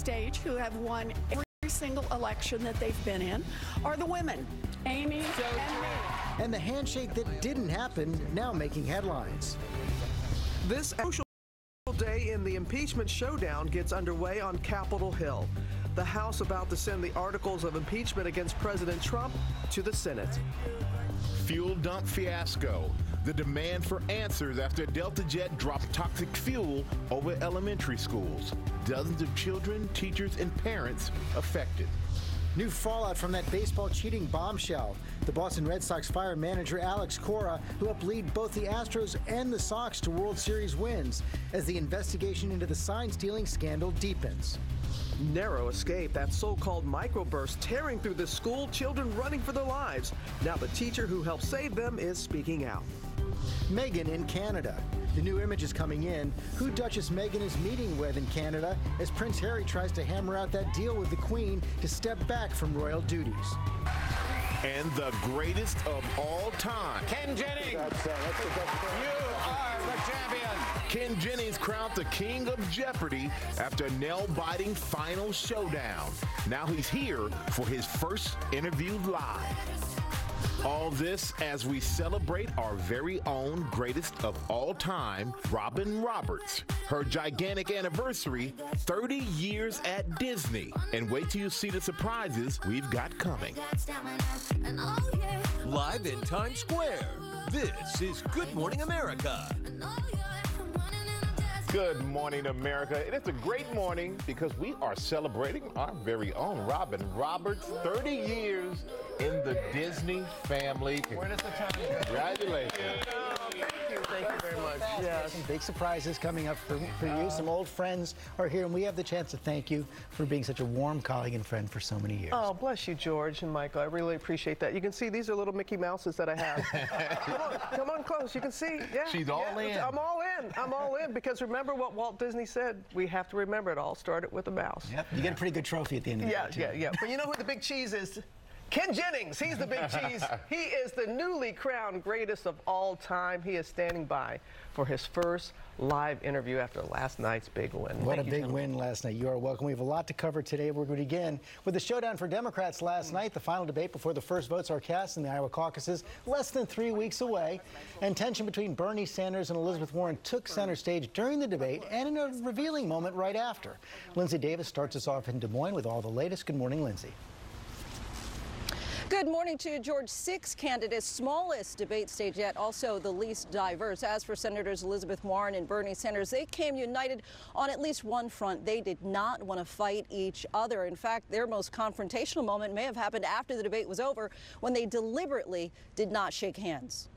stage who have won every single election that they've been in are the women, Amy and me. And the handshake that didn't happen now making headlines. This crucial day in the impeachment showdown gets underway on Capitol Hill. The House about to send the articles of impeachment against President Trump to the Senate. Fuel dump fiasco. The demand for answers after Delta Jet dropped toxic fuel over elementary schools. Dozens of children, teachers, and parents affected. New fallout from that baseball cheating bombshell. The Boston Red Sox fire manager Alex Cora, who helped lead both the Astros and the Sox to World Series wins, as the investigation into the sign-stealing scandal deepens. Narrow escape, that so-called microburst tearing through the school, children running for their lives. Now the teacher who helped save them is speaking out. Meghan in Canada. The new image is coming in. Who Duchess Meghan is meeting with in Canada as Prince Harry tries to hammer out that deal with the Queen to step back from royal duties. And the greatest of all time. Ken Jennings, you are the champion. Ken Jennings crowned the king of Jeopardy after a nail-biting final showdown. Now he's here for his first interview live. All this as we celebrate our very own greatest of all time, Robin Roberts. Her gigantic anniversary, 30 years at Disney. And wait till you see the surprises we've got coming. Live in Times Square, this is Good Morning America. Good morning, America. And it's a great morning because we are celebrating our very own Robin Roberts, 30 years in the Disney family. Where does the time go? Congratulations. Thank you very much. Yes. Some big surprises coming up for you. Some old friends are here, and we have the chance to thank you for being such a warm colleague and friend for so many years. Oh, bless you, George and Michael. I really appreciate that. You can see these are little Mickey Mouses that I have. Come on close. You can see. Yeah. She's all in. I'm all in. I'm all in because remember what Walt Disney said? We have to remember it all started with a mouse. Yep. You get a pretty good trophy at the end of the day. Yeah. But you know who the big cheese is? Ken Jennings, he's the big cheese. He is the newly crowned greatest of all time. He is standing by for his first live interview after last night's big win. What a big win last night. You are welcome. We have a lot to cover today. We're going to begin with the showdown for Democrats last night, the final debate before the first votes are cast in the Iowa caucuses, less than 3 weeks away. And tension between Bernie Sanders and Elizabeth Warren took center stage during the debate and in a revealing moment right after. Lindsay Davis starts us off in Des Moines with all the latest. Good morning, Lindsay. Good morning to you, George. 6 candidates, smallest debate stage yet, also the least diverse. As for Senators Elizabeth Warren and Bernie Sanders, they came united on at least one front. They did not want to fight each other. In fact, their most confrontational moment may have happened after the debate was over when they deliberately did not shake hands.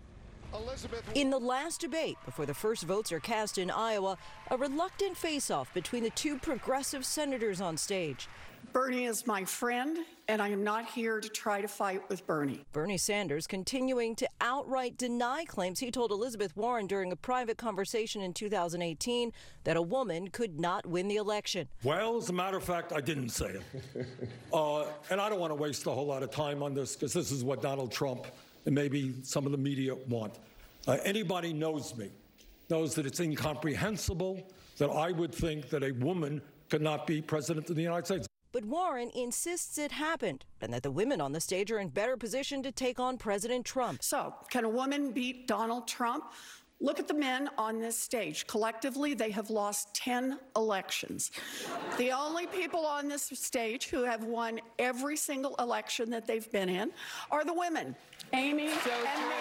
In the last debate, before the first votes are cast in Iowa, a reluctant face-off between the two progressive senators on stage. Bernie is my friend, and I am not here to try to fight with Bernie. Bernie Sanders continuing to outright deny claims he told Elizabeth Warren during a private conversation in 2018 that a woman could not win the election. Well, as a matter of fact, I didn't say it. And I don't want to waste a whole lot of time on this because this is what Donald Trump and maybe some of the media want. Anybody knows me knows that it's incomprehensible that I would think that a woman could not be president of the United States. But Warren insists it happened and that the women on the stage are in better position to take on President Trump. So, can a woman beat Donald Trump? Look at the men on this stage. Collectively, they have lost 10 elections. The only people on this stage who have won every single election that they've been in are the women, Amy and me.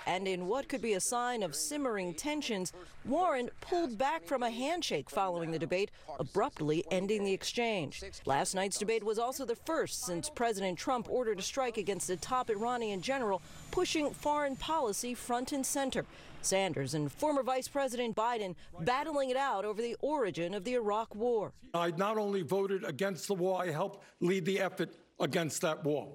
And in what could be a sign of simmering tensions, Warren pulled back from a handshake following the debate, abruptly ending the exchange. Last night's debate was also the first since President Trump ordered a strike against a top Iranian general, pushing foreign policy front and center. Sanders and former Vice President Biden battling it out over the origin of the Iraq War. I not only voted against the war, I helped lead the effort against that war.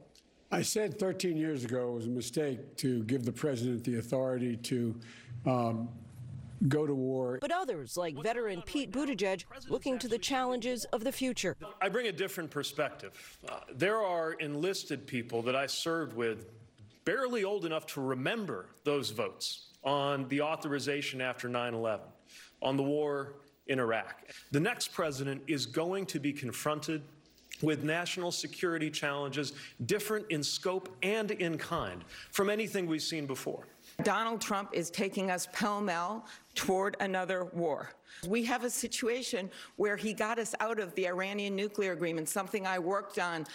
I said 13 years ago it was a mistake to give the president the authority to go to war. But others, like veteran Pete Buttigieg, looking to the challenges of the future. I bring a different perspective. There are enlisted people that I served with, barely old enough to remember those votes on the authorization after 9/11. on the war in Iraq. The next president is going to be confronted with national security challenges different in scope and in kind from anything we've seen before. Donald Trump is taking us pell-mell toward another war. We have a situation where he got us out of the Iranian nuclear agreement, something I worked on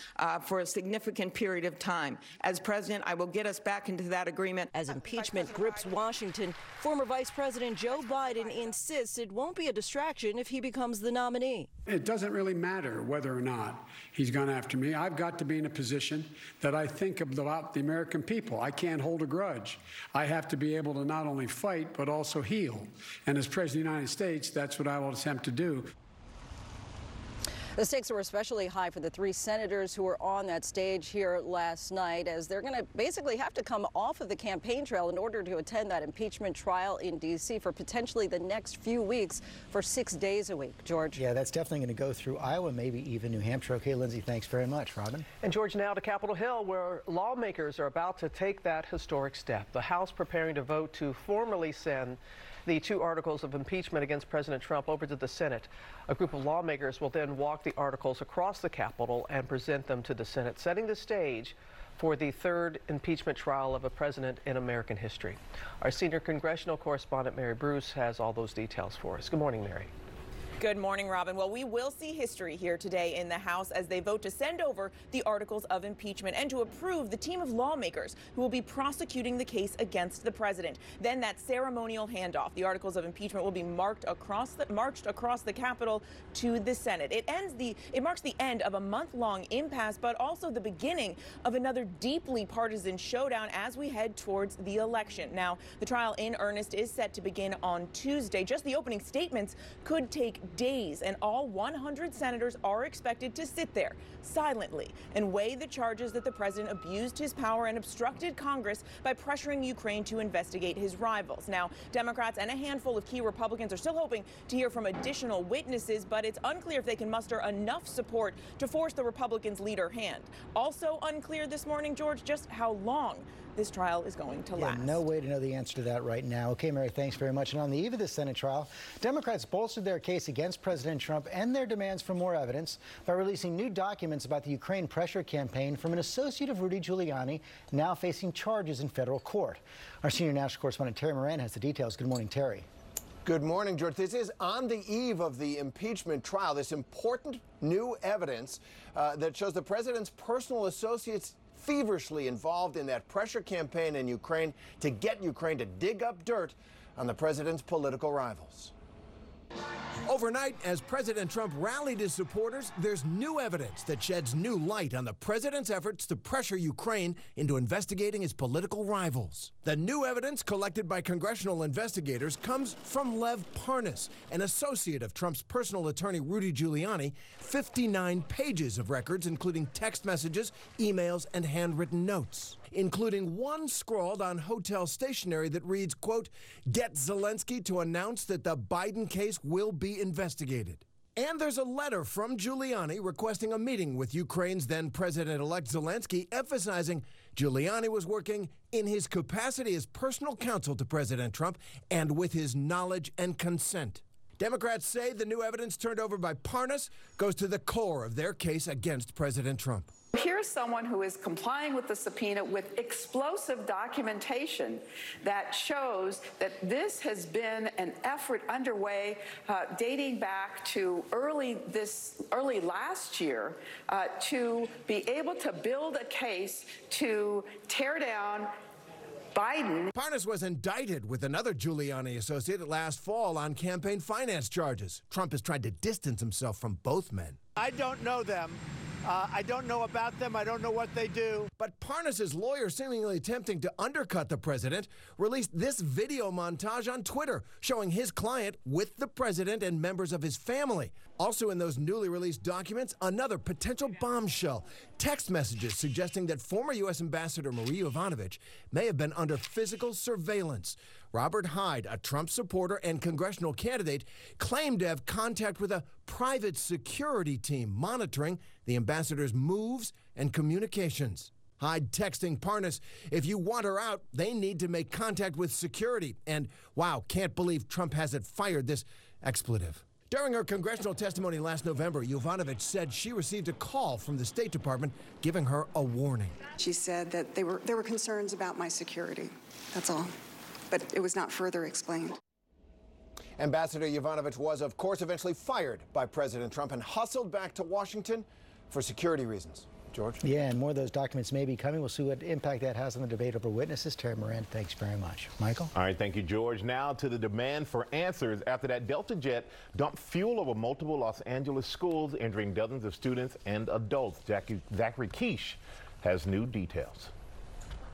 for a significant period of time. As president, I will get us back into that agreement. As impeachment grips Washington, former Vice President Joe Biden insists it won't be a distraction if he becomes the nominee. It doesn't really matter whether or not he's gone after me. I've got to be in a position that I think about the American people. I can't hold a grudge. I have to be able to not only fight, but also heal. And as President of the United States, that's what I will attempt to do. The stakes were especially high for the three senators who were on that stage here last night, as they're going to basically have to come off of the campaign trail in order to attend that impeachment trial in D.C. for potentially the next few weeks for 6 days a week. George? Yeah, that's definitely going to go through Iowa, maybe even New Hampshire. Okay, Lindsay, thanks very much. Robin? And George, now to Capitol Hill, where lawmakers are about to take that historic step. The House preparing to vote to formally send the two articles of impeachment against President Trump over to the Senate. A group of lawmakers will then walk the articles across the Capitol and present them to the Senate, setting the stage for the third impeachment trial of a president in American history. Our senior congressional correspondent, Mary Bruce, has all those details for us. Good morning, Mary. Good morning, Robin. Well, we will see history here today in the House as they vote to send over the articles of impeachment and to approve the team of lawmakers who will be prosecuting the case against the president. Then that ceremonial handoff, the articles of impeachment will be marched across the Capitol to the Senate. It marks the end of a month-long impasse, but also the beginning of another deeply partisan showdown as we head towards the election. Now, the trial in earnest is set to begin on Tuesday. Just the opening statements could take days, and all 100 senators are expected to sit there silently and weigh the charges that the president abused his power and obstructed Congress by pressuring Ukraine to investigate his rivals. Now, Democrats and a handful of key Republicans are still hoping to hear from additional witnesses, but it's unclear if they can muster enough support to force the Republicans' lead her hand. Also unclear this morning, George, just how long this trial is going to last. No way to know the answer to that right now. Okay, Mary, thanks very much. And on the eve of this Senate trial, Democrats bolstered their case against President Trump and their demands for more evidence by releasing new documents about the Ukraine pressure campaign from an associate of Rudy Giuliani, now facing charges in federal court. Our senior national correspondent Terry Moran has the details. Good morning, Terry. Good morning, George. This is on the eve of the impeachment trial. This important new evidence that shows the president's personal associates feverishly involved in that pressure campaign in Ukraine to get Ukraine to dig up dirt on the president's political rivals. Overnight, as President Trump rallied his supporters, there's new evidence that sheds new light on the president's efforts to pressure Ukraine into investigating his political rivals. The new evidence collected by congressional investigators comes from Lev Parnas, an associate of Trump's personal attorney Rudy Giuliani. 59 pages of records, including text messages, emails, and handwritten notes, including one scrawled on hotel stationery that reads, quote, "Get Zelensky to announce that the Biden case will be investigated." And there's a letter from Giuliani requesting a meeting with Ukraine's then President-elect Zelensky, emphasizing Giuliani was working in his capacity as personal counsel to President Trump and with his knowledge and consent. Democrats say the new evidence turned over by Parnas goes to the core of their case against President Trump. Here's someone who is complying with the subpoena with explosive documentation that shows that this has been an effort underway dating back to early last year to be able to build a case to tear down Biden. Parnas was indicted with another Giuliani associate last fall on campaign finance charges. Trump has tried to distance himself from both men. I don't know them. I don't know about them. I don't know what they do. But Parnas' lawyer, seemingly attempting to undercut the president, released this video montage on Twitter showing his client with the president and members of his family. Also in those newly released documents, another potential bombshell. Text messages suggesting that former U.S. Ambassador Marie Yovanovitch may have been under physical surveillance. Robert Hyde, a Trump supporter and congressional candidate, claimed to have contact with a private security team monitoring the ambassador's moves and communications. Hyde texting Parnas, if you want her out, they need to make contact with security. And, wow, can't believe Trump hasn't fired this expletive. During her congressional testimony last November, Yovanovitch said she received a call from the State Department giving her a warning. She said that there were concerns about my security. That's all. But it was not further explained. Ambassador Yovanovitch was, of course, eventually fired by President Trump and hustled back to Washington for security reasons. George? Yeah, and more of those documents may be coming. We'll see what impact that has on the debate over witnesses. Terry Moran, thanks very much. Michael? All right, thank you, George. Now to the demand for answers after that Delta jet dumped fuel over multiple Los Angeles schools, injuring dozens of students and adults. Zachary Quiche has new details.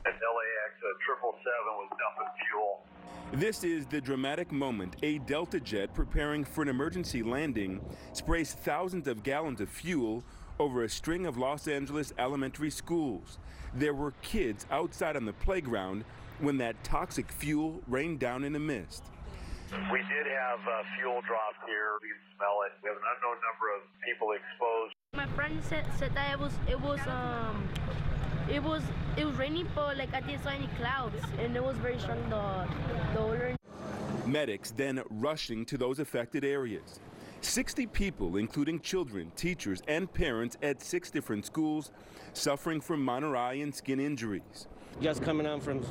At LAX 777 was dumping fuel. This is the dramatic moment. A Delta jet preparing for an emergency landing sprays thousands of gallons of fuel over a string of Los Angeles elementary schools. There were kids outside on the playground when that toxic fuel rained down in a mist. We did have fuel drop here. We can smell it. We have an unknown number of people exposed. My friend said that it was raining, but like I didn't see any clouds, and it was very strong, the odor. Medics then rushing to those affected areas. 60 people, including children, teachers, and parents at 6 different schools, suffering from minor eye and skin injuries. Just coming out from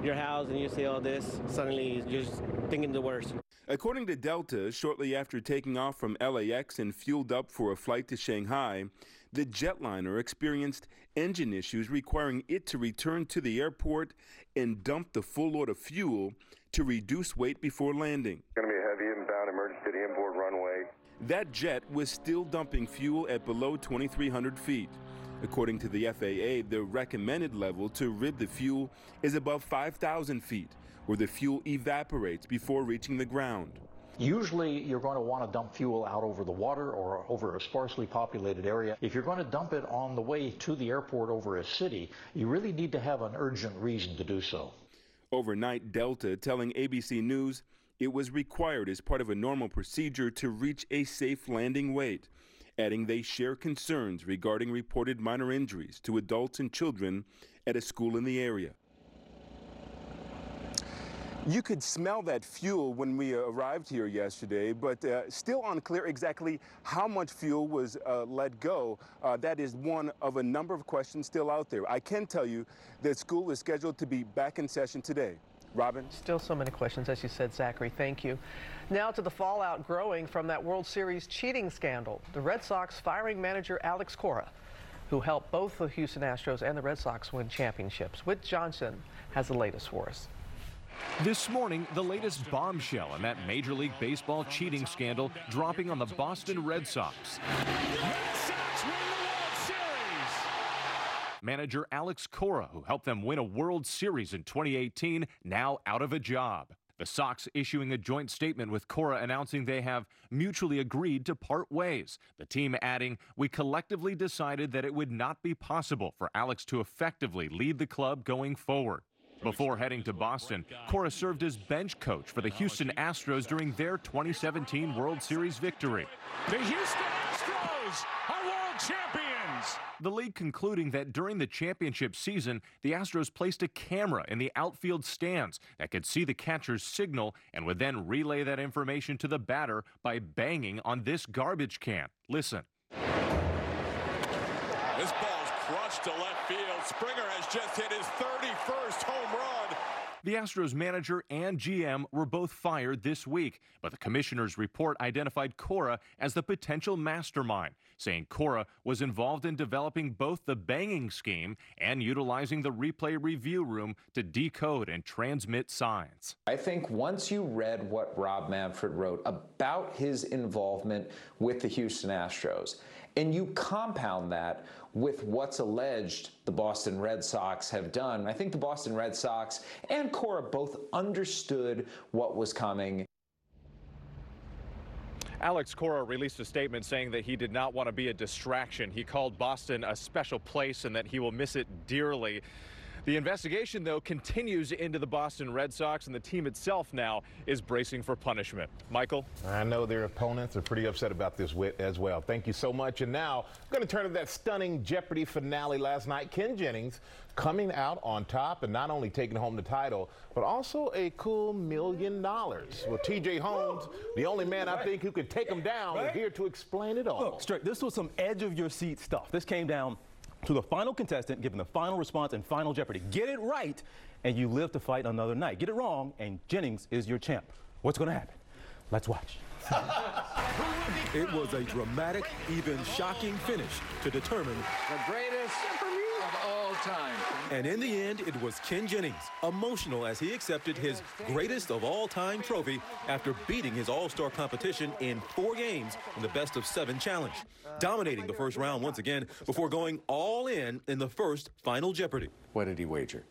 your house and you see all this, suddenly you're just thinking the worst. According to Delta, shortly after taking off from LAX and fueled up for a flight to Shanghai, the jetliner experienced engine issues requiring it to return to the airport and dump the full load of fuel to reduce weight before landing. It's going to be a heavy inbound emergency to the inboard runway. That jet was still dumping fuel at below 2,300 feet. According to the FAA, the recommended level to rid the fuel is above 5,000 feet, where the fuel evaporates before reaching the ground. Usually you're going to want to dump fuel out over the water or over a sparsely populated area. If you're going to dump it on the way to the airport over a city, you really need to have an urgent reason to do so. Overnight, Delta telling ABC News it was required as part of a normal procedure to reach a safe landing weight, adding they share concerns regarding reported minor injuries to adults and children at a school in the area. You could smell that fuel when we arrived here yesterday, but still unclear exactly how much fuel was let go. That is one of a number of questions still out there. I can tell you that school is scheduled to be back in session today. Robin? Still so many questions, as you said, Zachary. Thank you. Now to the fallout growing from that World Series cheating scandal. The Red Sox firing manager Alex Cora, who helped both the Houston Astros and the Red Sox win championships. Whit Johnson has the latest for us. This morning, the latest bombshell in that Major League Baseball cheating scandal dropping on the Boston Red Sox. Red Sox win the World Series! Manager Alex Cora, who helped them win a World Series in 2018, now out of a job. The Sox issuing a joint statement with Cora announcing they have mutually agreed to part ways. The team adding, "We collectively decided that it would not be possible for Alex to effectively lead the club going forward." Before heading to Boston, Cora served as bench coach for the Houston Astros during their 2017 World Series victory. The Houston Astros are world champions! The league concluding that during the championship season, the Astros placed a camera in the outfield stands that could see the catcher's signal and would then relay that information to the batter by banging on this garbage can. Listen. This ball's crushed to left field. Springer has just hit his 31st home run. The Astros manager and GM were both fired this week, but the commissioner's report identified Cora as the potential mastermind, saying Cora was involved in developing both the banging scheme and utilizing the replay review room to decode and transmit signs. I think once you read what Rob Manfred wrote about his involvement with the Houston Astros, and you compound that with what's alleged the Boston Red Sox have done, I think the Boston Red Sox and Cora both understood what was coming. Alex Cora released a statement saying that he did not want to be a distraction. He called Boston a special place and that he will miss it dearly. The investigation, though, continues into the Boston Red Sox, and the team itself now is bracing for punishment. Michael? I know their opponents are pretty upset about this as well. Thank you so much. And now I'm going to turn to that stunning Jeopardy finale last night. Ken Jennings coming out on top and not only taking home the title, but also a cool $1 million. Well, TJ Holmes, the only man I think who could take him down, is here to explain it all. Look, Strick, this was some edge of your seat stuff. This came down to the final contestant giving the final response in Final Jeopardy. Get it right, and you live to fight another night. Get it wrong, and Jennings is your champ. What's going to happen? Let's watch. It was a dramatic, even shocking finish to determine the greatest of all time. And in the end, it was Ken Jennings, emotional as he accepted his greatest of all time trophy after beating his all-star competition in 4 games in the best-of-7 challenge, dominating the first round once again before going all in the first Final Jeopardy. What did he wager?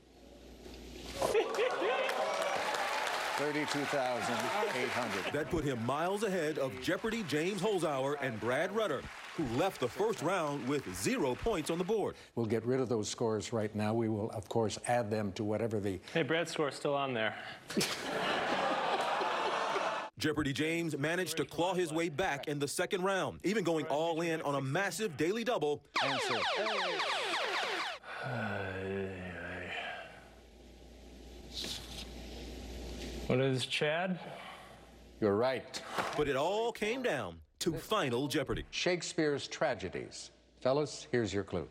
$32,800. That put him miles ahead of Jeopardy James Holzhauer and Brad Rutter, who left the first round with 0 points on the board. We'll get rid of those scores right now. We will, of course, add them to whatever the... Hey, Brad's score's still on there. Jeopardy James managed to claw his way back in the second round, even going all in on a massive daily double. Answer. What is Chad? You're right. But it all came down to Final Jeopardy. Shakespeare's tragedies. Fellas, here's your clue.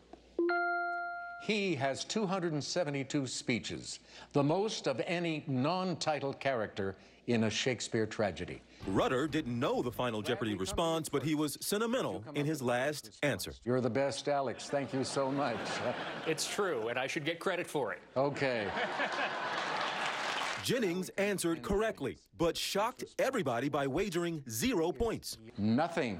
He has 272 speeches, the most of any non-title character in a Shakespeare tragedy. Rutter didn't know the Final Jeopardy response, but he was sentimental in his last answer. You're the best, Alex. Thank you so much. It's true, and I should get credit for it. Okay. Jennings answered correctly, but shocked everybody by wagering 0 points. Nothing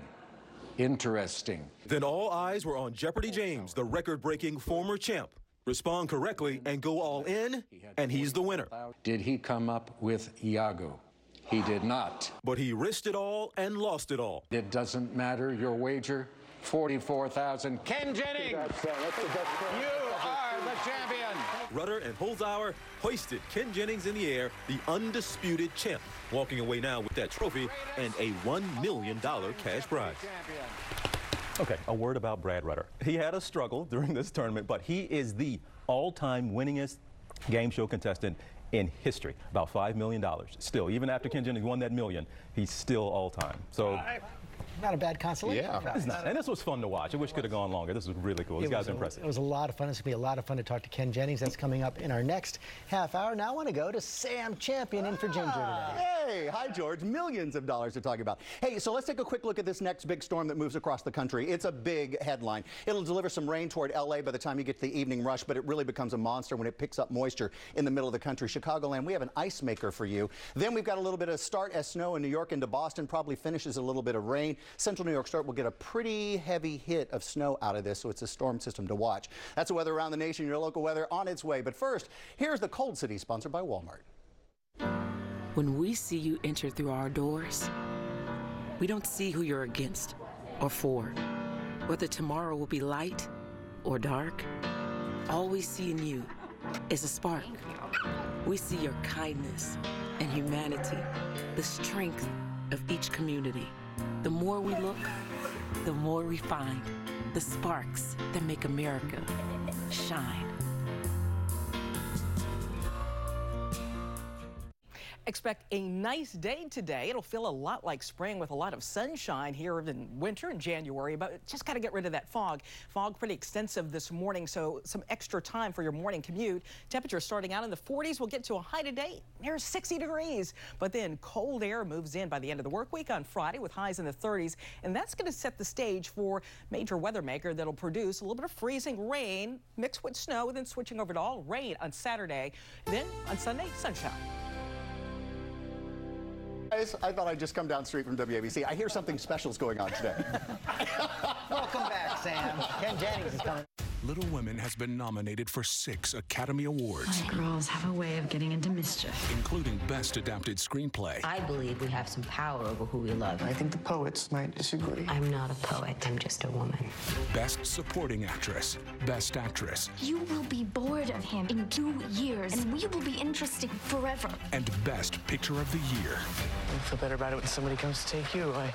interesting. Then all eyes were on Jeopardy James, the record-breaking former champ. Respond correctly and go all in, and he's the winner. Did he come up with Iago? He did not. But he risked it all and lost it all. It doesn't matter. Your wager, $44,000. Ken Jennings! You are the champion! Rutter and Holzhauer hoisted Ken Jennings in the air, the undisputed champ, walking away now with that trophy and a $1 million cash prize. Okay, a word about Brad Rutter. He had a struggle during this tournament, but he is the all-time winningest game show contestant in history. About $5 million. Still, even after Ken Jennings won that $1 million, he's still all-time. So. Not a bad consolation. Yeah, it's not. And this was fun to watch. I wish it could have gone longer. This was really cool. These guys are impressive. It was a lot of fun. It's going to be a lot of fun to talk to Ken Jennings. That's coming up in our next half hour. Now I want to go to Sam Champion in for Ginger today. Hey, hi, George. Millions of dollars to talk about. Hey, so let's take a quick look at this next big storm that moves across the country. It's a big headline. It'll deliver some rain toward L.A. by the time you get to the evening rush, but it really becomes a monster when it picks up moisture in the middle of the country. Chicagoland, we have an ice maker for you. Then we've got a little bit of start as snow in New York into Boston, probably finishes a little bit of rain. Central New York start will get a pretty heavy hit of snow out of this, so it's a storm system to watch. That's the weather around the nation, your local weather on its way. But first, here's the Cold City, sponsored by Walmart. When we see you enter through our doors, we don't see who you're against or for, whether tomorrow will be light or dark. All we see in you is a spark. We see your kindness and humanity, the strength of each community. The more we look, the more we find the sparks that make America shine. Expect a nice day today. It'll feel a lot like spring with a lot of sunshine here in winter in January, but just got to get rid of that fog. Fog pretty extensive this morning, so some extra time for your morning commute. Temperatures starting out in the 40s. We'll get to a high today near 60 degrees, but then cold air moves in by the end of the work week on Friday with highs in the 30s, and that's going to set the stage for major weather maker that'll produce a little bit of freezing rain mixed with snow, and then switching over to all rain on Saturday. Then on Sunday, sunshine. Guys, I thought I'd just come down straight from WABC. I hear something special is going on today. Welcome back, Sam. Ken Jennings is coming. Little Women has been nominated for 6 Academy Awards, Girls have a way of getting into mischief. including Best Adapted Screenplay, I believe we have some power over who we love. I think the poets might disagree. I'm not a poet, I'm just a woman. Best Supporting Actress, Best Actress, You will be bored of him in 2 years, and we will be interesting forever. and Best Picture of the Year. I feel better about it when somebody comes to take you away.